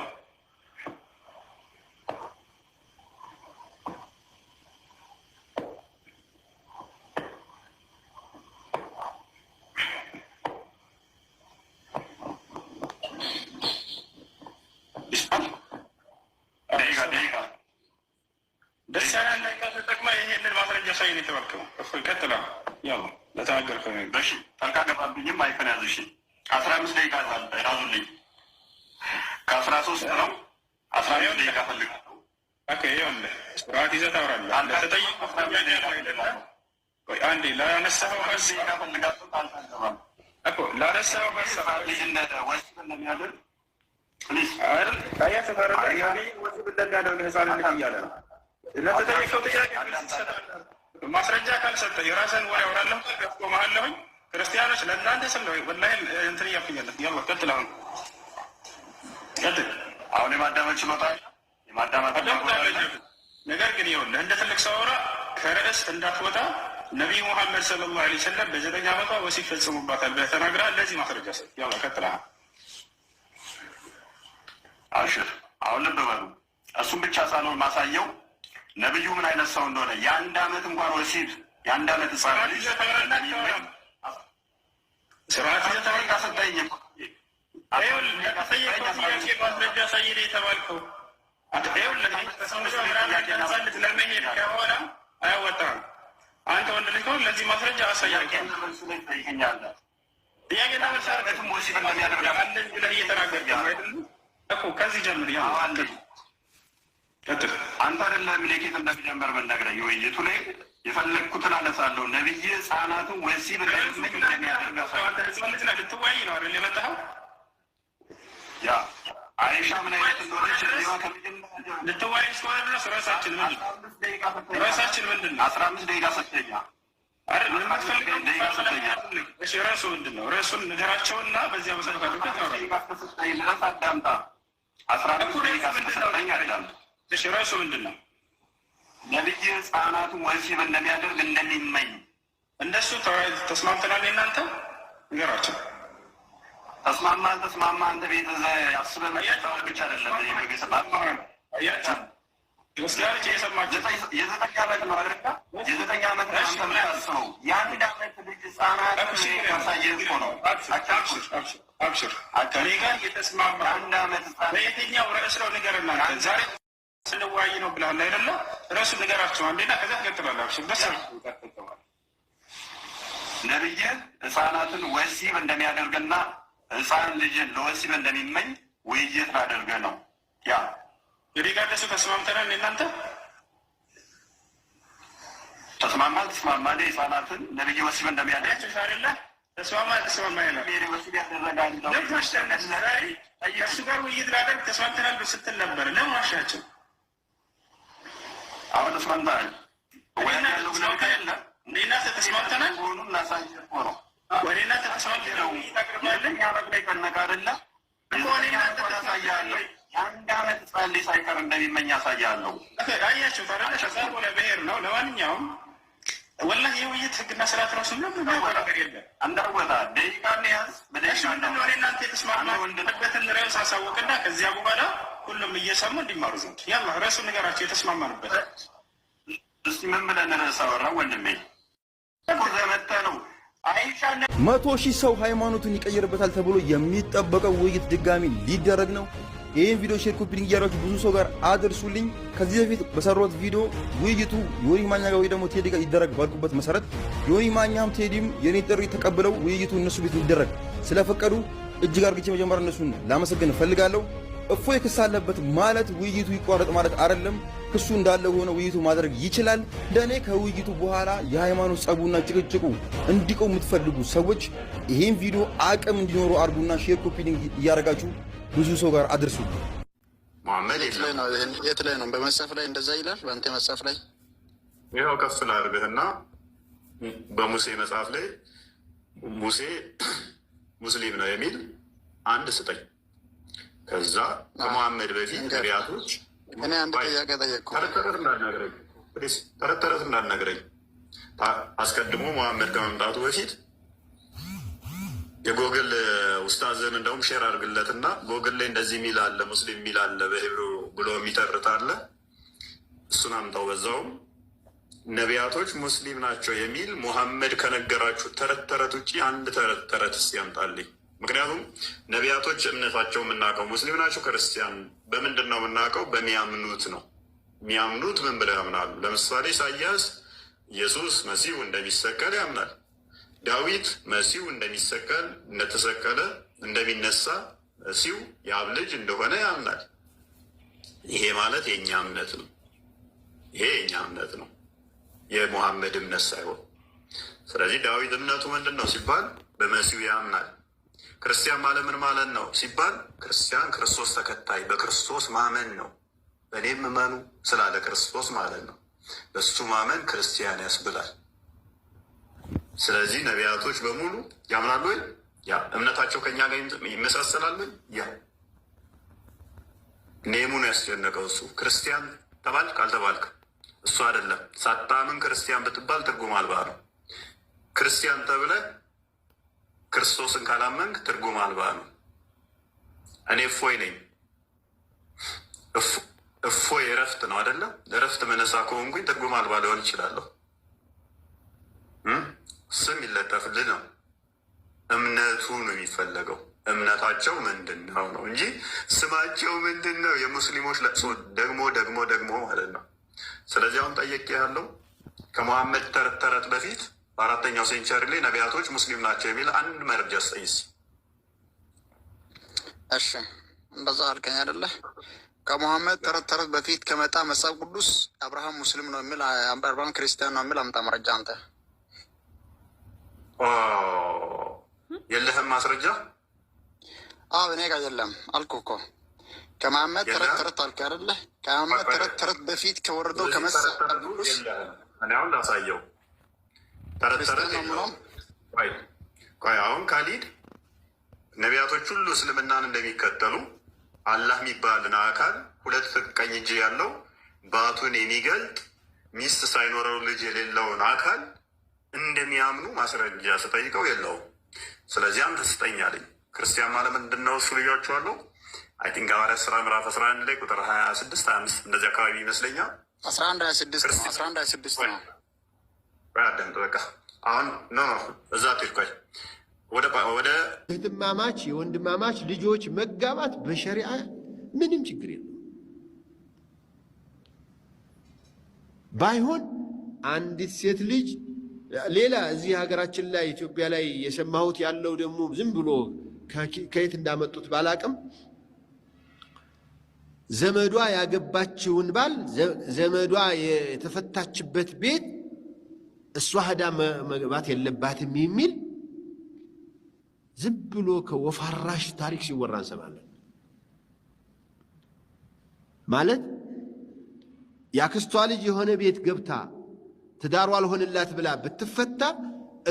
ደስ ያለ 1 ደቂቃ ተጠቅመህ ይሄንን ማስረጃ ሳይን የተባልከው እፎይ ቀጥላ ያው ለተናገርከው እሺ። ጠልቃ ገባብኝም አይፈን ያዝ። እሺ 15 ደቂቃ ያዙልኝ። ከ13 ነው 15 ደቂቃ ፈልጋለሁ። ኦኬ ይኸውልህ ስርዓት ይዘህ ታወራለህ። አንተ ተጠይቀህ አንዴ ላነሳኸው ሀሳብ ፈልጋለሁ። አልፈልግም እኮ ላነሳኸው ሀሳብ ልጅነት ወሲብ እንደሚያደርግ ፕሊዝ አይደል? አያት ተፈረደ ያኔ ወሲብ እንደሚያደርግ ህፃንነት እያለ ነው ለተጠየቀው ጥያቄ ማስረጃ ካልሰጠ የራስህን ወሬ አወራለሁ። ገፍቶ መሀለሁኝ ክርስቲያኖች ለእናንተ ስም ነው ወላሂ እንትን እያልኩኛለሁ። ያው ቀጥል። አሁን ቀጥል። አሁን የማዳመጥ ችሎታ የማዳመጥ ነገር ግን ይኸውልህ እንደ ትልቅ ሰው አውራ። ከርዕስ እንዳትወጣ። ነቢይ ሙሐመድ ሰለላሁ ዐለይሂ ወሰለም በ9 ዓመቷ ወሲብ ፈጽሙባታል ብለህ ተናግረሃል። ለዚህ ማስረጃ ሰጥ። ያው ቀጥል። አሽር አሁን ልብ በሉ። እሱም ብቻ ሳልሆን ማሳየው ነብዩ ምን አይነት ሰው እንደሆነ የ1 ዓመት እንኳን ወሲብ የ1 ዓመት ህፃን ልጅ ስርዓት የተወራ ሰጠኝ። አይሁን ለተጠየቀው ጥያቄ ማስረጃ ሳይል የተባልከው ለመሄድ ከሆነ አያወጣም። አንተ ወንድ ልጅ ከሆነ ለዚህ ማስረጃ አሳያለሁ። ጥያቄና መልስ አረገትም ወሲብ እንደሚያደርግ አለኝ ብለህ እየተናገርክ እኮ ከዚህ ጀምር። ያው አንተ አይደለም ሚሌኬት እንደሚጀምር መናገረኝ ውይይቱ ላይ የፈለግኩትን አነሳለሁ። ነብይ ህፃናትን ወሲብ እንደሚያደርግ ልትወያይ ነው አይደል የመጣኸው? ያ አይሻ ምን አይነት እንደሆነች ልትወያይ እስከሆነ ድረስ ራሳችን ምንድን ነው 15 ደቂቃ ሰጠኛ አይደል? ምን የምትፈልገው ደቂቃ ሰጠኛ። እሺ ራሱ ምንድን ነው? ራሱን ነገራቸውና በዚያ መሰረት አድርገህ ታወራለህ። አዳምጣ 15 ደቂቃ ሰጠኛ አይደል? እሺ ራሱ ምንድን ነው? ነብይ ህፃናትን ወሲብ እንደሚያደርግ እንደሚመኝ እንደሱ ተስማምተናል። እናንተ ንገራቸው። ተስማማ አንተ ቤት አስበህ መጣው ብቻ አይደለም። የዘጠኝ ዓመት ነው አይደል? የዘጠኝ ዓመት ነው አንተ የምታስበው። የአንድ ዓመት ልጅ ህፃናት ያሳየህ እኮ ነው። አብሽር ከእኔ ጋር የተስማማ አንድ ዓመት በየትኛው ርዕስ ነው ንገረና። ዛሬ ስንወያይ ነው ብለሃል አይደለ? ርዕሱ ንገራቸው አንዴና ከዚያ ትቀጥላለህ። አብሽር ደስ ነብይ ህፃናትን ወሲብ እንደሚያደርግና ህፃን ልጅን ለወሲብ እንደሚመኝ ውይይት ላደርገ ነው። ያ እንግዲህ ጋር ደሱ ተስማምተናል። እናንተ ተስማማ ህፃናትን ነብይ ወሲብ እንደሚያደርግ አይደለ? ተስማማ ይላል። ወሲብ ያደረጋል እሱ ጋር ውይይት ላደርግ ተስማምተናል ስትል ነበር። ለምን ዋሻቸው? አሁን ተስማምተናል ወይና ተስማምተናል ሆኑም ላሳይ ነው ወይና ተስማምተናል ያለኝ አረብ ላይ ከነጋርላ ወይና ተሳያለሁ። አንድ ዓመት ጻል ሳይቀር እንደሚመኝ ያሳያለሁ። አያችሁ ታዲያ ተሳሳተ ወለ ብሄር ነው። ለማንኛውም ወላሂ የውይይት ህግና ስርዓት ራሱ ምንም ነገር የለም። አንዳወጣ ደቂቃን ያዝ በደቂቃ ነው እናንተ የተስማማንበትን ርዕስ አሳወቅና ከዚያ በኋላ ሁሉም እየሰሙ እንዲማሩ ዘንድ ያላ ርዕሱ ነገራቸው የተስማማንበት። እስቲ ምን ብለን ርዕስ አወራ ወንድሜ? ዘመተ ነው 100,000 ሰው ሃይማኖቱን ይቀይርበታል ተብሎ የሚጠበቀው ውይይት ድጋሚ ሊደረግ ነው። ይህን ቪዲዮ ሼር ኮፒ ሊንክ እያደረጋችሁ ብዙ ሰው ጋር አድርሱልኝ። ከዚህ በፊት በሰራሁት ቪዲዮ ውይይቱ ዮኒ ማኛ ጋር ወይ ደግሞ ቴዲ ጋር ይደረግ ባልኩበት መሰረት ዮኒ ማኛም ቴዲም የኔ ጥሪ ተቀብለው ውይይቱ እነሱ ቤት ሊደረግ ስለፈቀዱ እጅግ አርግቼ መጀመሪያ እነሱን ላመሰግን እፈልጋለሁ። እፎይ ክስ አለበት ማለት ውይይቱ ይቋረጥ ማለት አይደለም። ክሱ እንዳለ ሆነ ውይይቱ ማድረግ ይችላል። ለኔ ከውይይቱ በኋላ የሃይማኖት ጸቡና ጭቅጭቁ እንዲቆም የምትፈልጉ ሰዎች ይሄን ቪዲዮ አቅም እንዲኖሩ አድርጉና ሼር ኮፒ ሊንክ እያደረጋችሁ ብዙ ሰው ጋር አድርሱ። መሐመድ የት ላይ ነው? በመጽሐፍ ላይ እንደዛ ይላል። በአንተ መጽሐፍ ላይ ይኸው ከፍ ላድርግህና በሙሴ መጽሐፍ ላይ ሙሴ ሙስሊም ነው የሚል አንድ ስጠኝ። ከዛ ከመሐመድ በፊት ነቢያቶች እኔ አንድ ጥያቄ ጠየቅኩ። ተረት እንዳልነግረኝ አስቀድሞ መሐመድ ከመምጣቱ በፊት የጎግል ኡስታዝን እንደውም ሼር አድርግለትና ጎግል ላይ እንደዚህ የሚል አለ፣ ሙስሊም የሚል አለ በሂብሩ ብሎ የሚተርት አለ። እሱን አምጣው። በዛውም ነቢያቶች ሙስሊም ናቸው የሚል ሙሐመድ ከነገራችሁ ተረት ውጭ አንድ ተረት እስኪ ያምጣልኝ። ምክንያቱም ነቢያቶች እምነታቸው የምናውቀው ሙስሊም ናቸው ክርስቲያን በምንድን ነው የምናውቀው? በሚያምኑት ነው። የሚያምኑት ምን ብለው ያምናሉ? ለምሳሌ ኢሳያስ ኢየሱስ መሲሁ እንደሚሰቀል ያምናል። ዳዊት መሲሁ እንደሚሰቀል እንደተሰቀለ እንደሚነሳ መሲሁ የአብ ልጅ እንደሆነ ያምናል። ይሄ ማለት የእኛ እምነት ነው። ይሄ የእኛ እምነት ነው፣ የሙሐመድ እምነት ሳይሆን። ስለዚህ ዳዊት እምነቱ ምንድን ነው ሲባል በመሲሁ ያምናል። ክርስቲያን ማለት ምን ማለት ነው ሲባል ክርስቲያን ክርስቶስ ተከታይ በክርስቶስ ማመን ነው። በእኔም እመኑ ስላለ ክርስቶስ ማለት ነው። በሱ ማመን ክርስቲያን ያስብላል። ስለዚህ ነቢያቶች በሙሉ ያምናሉ ወይ? ያ እምነታቸው ከኛ ጋር ይመሳሰላል። ያ ኔሙን ያስጨነቀው እሱ ክርስቲያን ተባልክ አልተባልክ እሱ አይደለም። ሳታምን ክርስቲያን ብትባል ትርጉም አልባ ነው። ክርስቲያን ተብለህ ክርስቶስን ካላመንክ ትርጉም አልባ ነው። እኔ እፎይ ነኝ። እፎይ እረፍት ነው አይደለም? እረፍት መነሳ ከሆንኩኝ ትርጉም አልባ ሊሆን ይችላለሁ። ስም ይለጠፍልህ ነው። እምነቱ ነው የሚፈለገው። እምነታቸው ምንድነው ነው እንጂ ስማቸው ምንድነው የሙስሊሞች ለቅሶ ደግሞ ማለት ነው። ስለዚህ አሁን ጠየቅ ያለው ከመሐመድ ተረት በፊት በ4ኛው ሴንቸሪ ላይ ነቢያቶች ሙስሊም ናቸው የሚል አንድ መረጃ ስጠይስ። እሺ እንደዛ አልከኝ አይደለ? ከመሐመድ ተረት በፊት ከመጣ መጽሐፍ ቅዱስ አብርሃም ሙስሊም ነው የሚል አብርሃም ክርስቲያን ነው የሚል አምጣ መረጃ። አንተ የለህም ማስረጃ? አዎ እኔ ጋር የለም አልኩህ እኮ። ከመሐመድ ተረት አልክ አይደለ? ከመሐመድ ተረት በፊት ከወረደው ከመጽሐፍ ቅዱስ እኔ አሁን ላሳየው። ተረት ቆይ አሁን ካሊድ ነቢያቶች ሁሉ እስልምናን እንደሚከተሉ አላህ የሚባልን አካል 2 ቀኝ እጅ ያለው ባቱን የሚገልጥ ሚስት ሳይኖረው ልጅ የሌለውን አካል እንደሚያምኑ ማስረጃ ስጠይቀው የለውም። ስለዚህ አንተ ስጠኛለኝ። ክርስቲያን ማለት ምንድን ነው? እሱ ልያቸዋለሁ። አይ ቲንክ ሐዋርያት ሥራ ምዕራፍ 11 ላይ ቁጥር 26 25 እንደዚህ አካባቢ ይመስለኛል። 11 ነው። አደምጥ በቃ አሁን ኖ እዛ ትልቆይ ወደ እህትማማች የወንድማማች ልጆች መጋባት በሸሪዓ ምንም ችግር የለም። ባይሆን አንዲት ሴት ልጅ ሌላ እዚህ ሀገራችን ላይ ኢትዮጵያ ላይ የሰማሁት ያለው ደግሞ ዝም ብሎ ከየት እንዳመጡት ባላቅም ዘመዷ ያገባችውን ባል ዘመዷ የተፈታችበት ቤት እሷ ሄዳ መግባት የለባትም የሚል ዝም ብሎ ከወፋራሽ ታሪክ ሲወራ እንሰማለን። ማለት ያክስቷ ልጅ የሆነ ቤት ገብታ ትዳሯ አልሆንላት ብላ ብትፈታ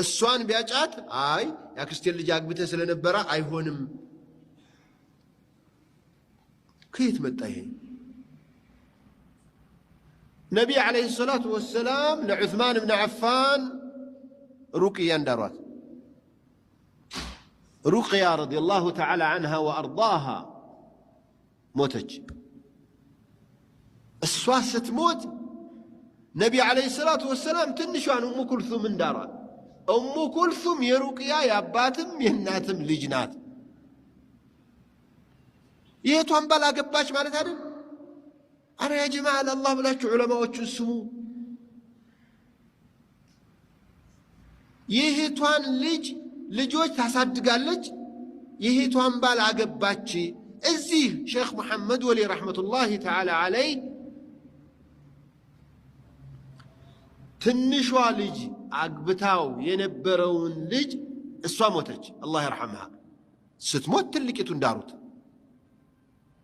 እሷን ቢያጫት አይ ያክስቴን ልጅ አግብተ ስለነበረ አይሆንም። ከየት መጣ ይሄ? ነቢይ ዓለይሂ ሰላቱ ወሰላም ለዑስማን ብን ዓፋን ሩቅያ እንዳሯት ሩቅያ ረዲየላሁ ተዓላ አንሃ ወአርዳሃ ሞተች። እሷ ስትሞት ነቢ ዓለይሂ ሰላቱ ወሰላም ትንሿን እሙ ኩልሱም እንዳሯት። እሙ ኩልሱም የሩቅያ የአባትም የእናትም ልጅ ናት። የቷን ባል አገባች ማለት አይደል? አረ ያ ጀማዓ ለአላህ ብላችሁ ዑለማዎቹን ስሙ። የእህቷን ልጆች ታሳድጋለች። የእህቷን ባል አገባች። እዚህ ሼክ መሐመድ ወሊ ረሕመቱላሂ ተዓላ ዓለይህ ትንሿ ልጅ አግብታው የነበረውን ልጅ እሷ ሞተች፣ አላህ ይርሐምሃ። ስትሞት ትልቂቱ እንዳሩት።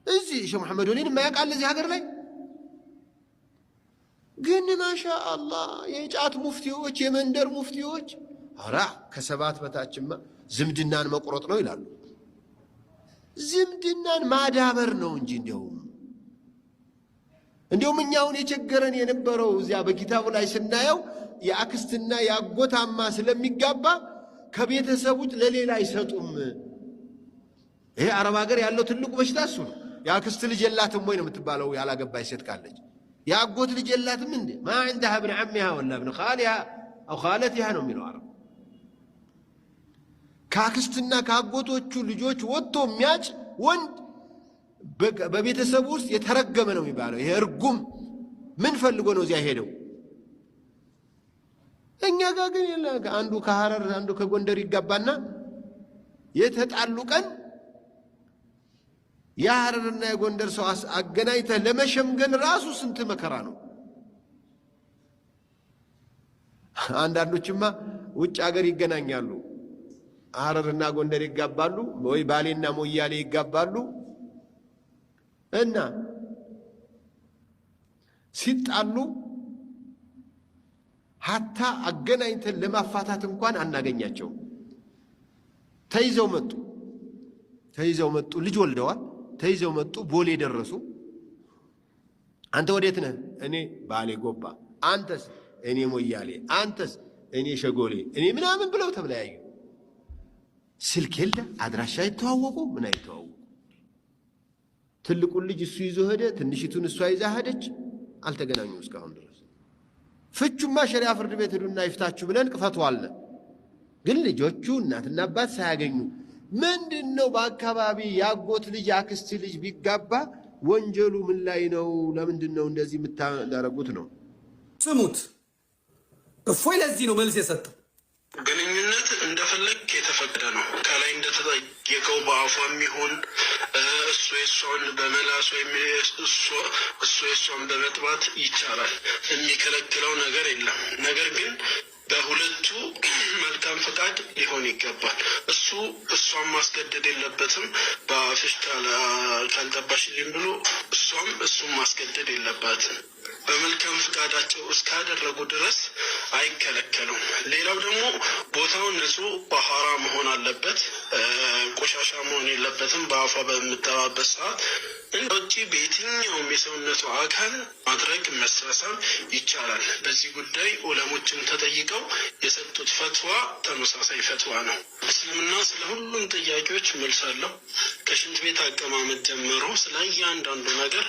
እዚህ ሼክ መሐመድ ወሊን የማያውቃል እዚህ ሀገር ላይ ግን ማሻ አላህ የጫት ሙፍቲዎች የመንደር ሙፍቲዎች አራ ከሰባት በታችማ ዝምድናን መቁረጥ ነው ይላሉ። ዝምድናን ማዳበር ነው እንጂ እንዲያውም እኛውን የቸገረን የነበረው እዚያ በኪታቡ ላይ ስናየው የአክስትና የአጎታማ ስለሚጋባ ከቤተሰብ ውጭ ለሌላ አይሰጡም። ይሄ አረብ ሀገር ያለው ትልቁ በሽታ እሱ ነው። የአክስት ልጅ የላትም ወይ ነው የምትባለው ያላገባች ሴት ካለች። የአጎት ልጅ የላትም እንዴ? ማ عندها ابن عمها ولا ابن خالها او خالتها ነው የሚለው አረብ። ከአክስትና ከአጎቶቹ ልጆች ወጥቶ የሚያጭ ወንድ በቤተሰብ ውስጥ የተረገመ ነው የሚባለው። ይሄ እርጉም ምን ፈልጎ ነው እዚያ ሄደው? እኛ ጋር ግን አንዱ ከሐረር አንዱ ከጎንደር ይጋባና የተጣሉ ቀን የሐረርና የጎንደር ሰው አገናኝተህ ለመሸምገል ራሱ ስንት መከራ ነው። አንዳንዶችማ ውጭ ሀገር ይገናኛሉ። ሐረርና ጎንደር ይጋባሉ፣ ወይ ባሌና ሞያሌ ይጋባሉ እና ሲጣሉ ሀታ አገናኝተን ለማፋታት እንኳን አናገኛቸው። ተይዘው መጡ፣ ልጅ ወልደዋል። ተይዘው መጡ፣ ቦሌ ደረሱ። አንተ ወዴት ነህ? እኔ ባሌ ጎባ። አንተስ? እኔ ሞያሌ። አንተስ? እኔ ሸጎሌ። እኔ ምናምን ብለው ተለያዩ። ስልክ የለ፣ አድራሻ አይተዋወቁ፣ ምን አይተዋወቁ። ትልቁን ልጅ እሱ ይዞ ሄደ፣ ትንሽቱን እሷ ይዛ ሄደች። አልተገናኙ እስካሁን ድረስ። ፍቹማ ሸሪዓ ፍርድ ቤት ሄዱና ይፍታችሁ ብለን ቅፈቷል። ግን ልጆቹ እናትና አባት ሳያገኙ ምንድነው? በአካባቢ ያጎት ልጅ አክስት ልጅ ቢጋባ ወንጀሉ ምን ላይ ነው? ለምንድነው እንደዚህ የምታደርጉት ነው? ስሙት። እፎይ ለዚህ ነው መልስ የሰጠው። ግንኙነት እንደፈለግ የተፈቀደ ነው። ከላይ እንደተጠየቀው በአፏም ይሁን እሱ የሷን በመላስ ወይም እሱ የሷን በመጥባት ይቻላል። የሚከለክለው ነገር የለም። ነገር ግን በሁለቱ መልካም ፈቃድ ሊሆን ይገባል። እሱ እሷን ማስገደድ የለበትም። በአፍሽ ካልጠባሽልኝ ብሎ እሱም ማስገደድ የለባትም። በመልካም ፈቃዳቸው እስካደረጉ ድረስ አይከለከሉም። ሌላው ደግሞ ቦታውን ንጹህ ባህራ መሆን አለበት። ቆሻሻ መሆን የለበትም። በአፏ በምጠባበት ሰዓት ውጭ በየትኛውም የሰውነቱ አካል ማድረግ መሳሳም ይቻላል። በዚህ ጉዳይ ዑለሞችን ተጠይቀው የሰጡት ፈትዋ ተመሳሳይ ፈትዋ ነው። እስልምና ስለ ሁሉም ጥያቄዎች መልስ አለው። ከሽንት ቤት አቀማመጥ ጀምሮ ስለ እያንዳንዱ ነገር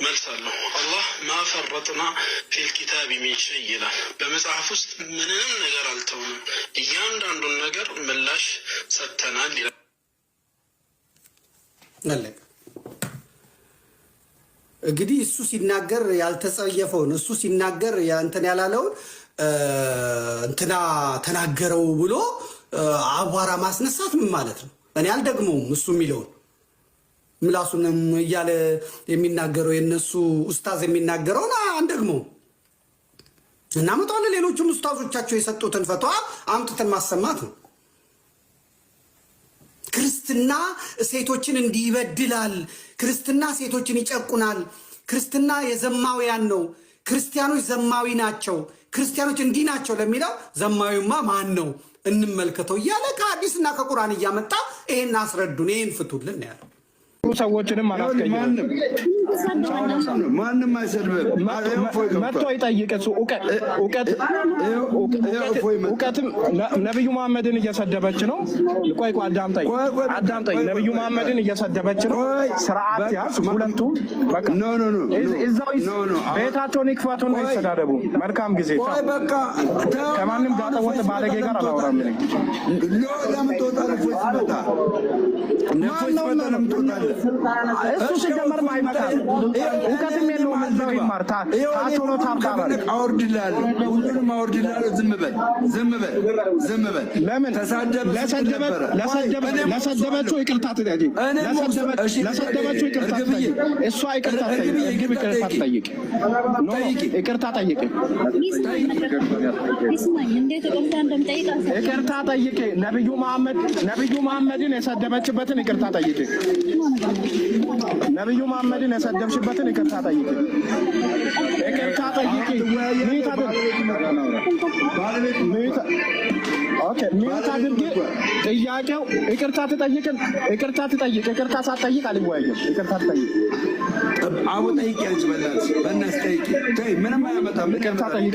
መልስ አለው። አላህ ማፈረጥና ፊል ኪታቢ ሚን ሸይ ይላል። በመጽሐፍ ውስጥ ምንም ነገር አልተውንም፣ እያንዳንዱን ነገር ምላሽ ሰጥተናል ይላል። እንግዲህ እሱ ሲናገር ያልተጸየፈውን እሱ ሲናገር እንትን ያላለውን እንትና ተናገረው ብሎ አቧራ ማስነሳት ምን ማለት ነው? እኔ አልደግመውም። እሱ የሚለውን ምላሱንም እያለ የሚናገረው የነሱ ኡስታዝ የሚናገረውን አንደግመውም። እናመጣለን። ሌሎችም ኡስታዞቻቸው የሰጡትን ፈትዋ አምጥተን ማሰማት ነው። ክርስትና ሴቶችን እንዲህ ይበድላል፣ ክርስትና ሴቶችን ይጨቁናል፣ ክርስትና የዘማውያን ነው፣ ክርስቲያኖች ዘማዊ ናቸው፣ ክርስቲያኖች እንዲህ ናቸው ለሚለው ዘማዊማ ማን ነው እንመልከተው እያለ ከሐዲስና ከቁርአን እያመጣ ይሄን አስረዱን፣ ይሄን ፍቱልን ነው ያለው። ሰዎችንም አላስቀየም። ማንም አይሰድብም። መጥቶ ይጠይቅ። እውቀትም ነብዩ መሐመድን እየሰደበች ነው። ቆይ አዳምጠኝ። ነብዩ መሐመድን እየሰደበች ነው። ስርዓት ያዝ። ሁለቱ ቤታቸውን ይክፈቱና ይሰዳደቡ። መልካም ጊዜ። ከማንም ጋር ወጥ ባለጌ ጋር አላወራም። ለምን ትወጣለህ? እሱ ሲጀመር ማይመጣል። እውቀትም የለውም። እዛው ይማር። ታቶሎ ታብታባል። አወርድልሃለሁ፣ ሁሉንም አወርድልሃለሁ። ዝም በል። ለምን ለሰደበችው ይቅርታ ትጠይቅ። ለሰደበችው ይቅርታ ትጠይቅ። እሷ ይቅርታ ትጠይቅ። ይቅርታ ጠይቅ። ይቅርታ ጠይቅ። ነብዩ መሐመድን የሰደበችበትን ይቅርታ ጠይቅ። ነብዩ መሐመድን የሰደብሽበትን ይቅርታ ጠይቅ። ሚዩት አድርጌ ጥያቄው ይቅርታ ትጠይቅ። ይቅርታ ሳትጠይቅ አልወያየም። ይቅርታ ትጠይቅ። አቡ ጠይቂ። አንቺ በእናትሽ ጠይቂ። ተይ፣ ምንም አያመጣም። ይቅርታ ጠይቂ።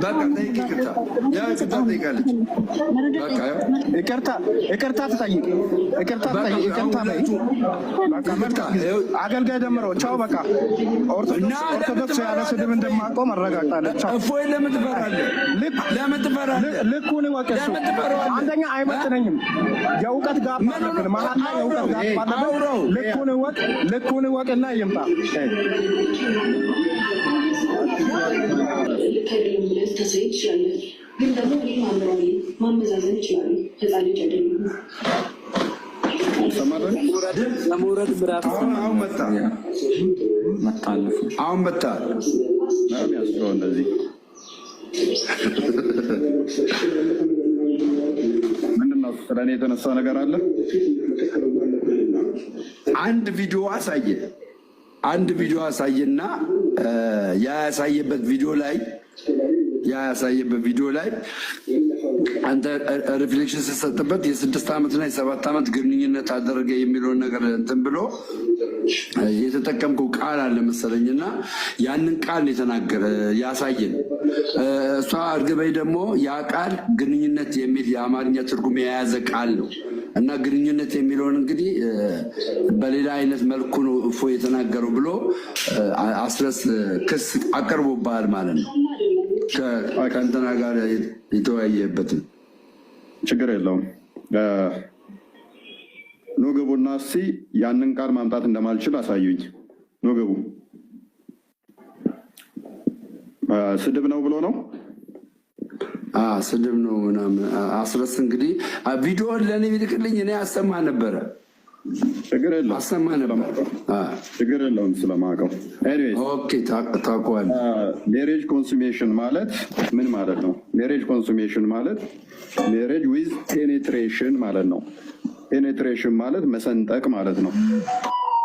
በቃ ጠይቂ። ይቅርታ ጠይቃለች። በቃ ይቅርታ ትጠይቅ። ይቅርታ በይ። አገልጋይ ደምሮ ቻው። በቃ ኦርቶዶክስ ያለ ስድብ እንደማቆም አረጋግጣለች። እፎይ ለምን ትፈራለህ? ልኩን ወቅ። አንደኛ አይመጥነኝም። የእውቀት ጋር ባለብን መሀልና የእውቀት ጋር ባለብን ልኩን ወቅና ይምጣ። ግን ደግሞ ማመዛዘን ይችላሉ። ህፃን ልጅ አይደለም። ለመውረድ ምዕራፍ አሁን መጣ እንደዚህ ምንድነው? ስለኔ የተነሳው ነገር አለ። አንድ ቪዲዮ አሳየና ያሳየበት ቪዲዮ ላይ አንተ ሪፍሌክሽን ስትሰጥበት የ6 ዓመትና የ7 ዓመት ግንኙነት አደረገ የሚለውን ነገር እንትን ብሎ የተጠቀምከው ቃል አለ መሰለኝና ያንን ቃል የተናገረ ያሳየን። እሷ እርግበይ ደግሞ ያ ቃል ግንኙነት የሚል የአማርኛ ትርጉም የያዘ ቃል ነው እና ግንኙነት የሚለውን እንግዲህ በሌላ አይነት መልኩ ነው እፎ የተናገረው ብሎ አስረስ ክስ አቀርቦብሃል ማለት ነው። ከእንትና ጋር የተወያየበትን ችግር የለውም። ኖ ግቡና እስኪ ያንን ቃል ማምጣት እንደማልችል አሳዩኝ። ኖ ግቡ። ስድብ ነው ብሎ ነው ስድብ ነው ምናምን። አስረስ እንግዲህ ቪዲዮን ለእኔ ቢልክልኝ እኔ አሰማ ነበረ። ችግር የለውም አሰማ ነበር። ችግር የለውም ስለማውቀው። ኦኬ ታውቀዋለህ። ሜሬጅ ኮንሱሜሽን ማለት ምን ማለት ነው? ሜሬጅ ኮንሱሜሽን ማለት ሜሬጅ ዊዝ ፔኔትሬሽን ማለት ነው። ፔኔትሬሽን ማለት መሰንጠቅ ማለት ነው።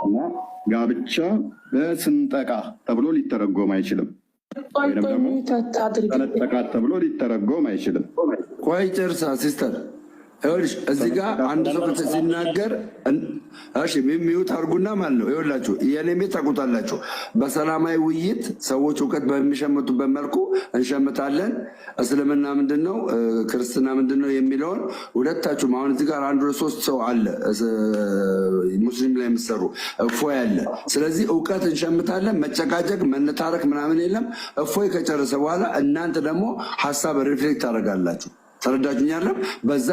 እና ጋብቻ በስንጠቃ ተብሎ ሊተረጎም አይችልም። ወይም ደግሞ ተነጠቃት ተብሎ ሊተረጎም አይችልም። ቆይ ጨርሳ ሲስተር ይኸውልሽ እዚህ ጋር አንድ ሰው ሲናገር እሺ ሚውት አድርጉና ማለት ነው። ይኸውላችሁ የኔ ቤት ታውቁታላችሁ። በሰላማዊ ውይይት ሰዎች እውቀት በሚሸምቱበት መልኩ እንሸምታለን። እስልምና ምንድን ነው፣ ክርስትና ምንድን ነው የሚለውን ሁለታችሁም አሁን እዚህ ጋር አንድ ሶስት ሰው አለ ሙስሊም ላይ የምትሰሩ እፎይ አለ። ስለዚህ እውቀት እንሸምታለን። መጨቃጨቅ መነታረክ ምናምን የለም። እፎይ ከጨረሰ በኋላ እናንተ ደግሞ ሀሳብ ሪፍሌክት ታደርጋላችሁ። ተረዳችሁኛለም? በዛ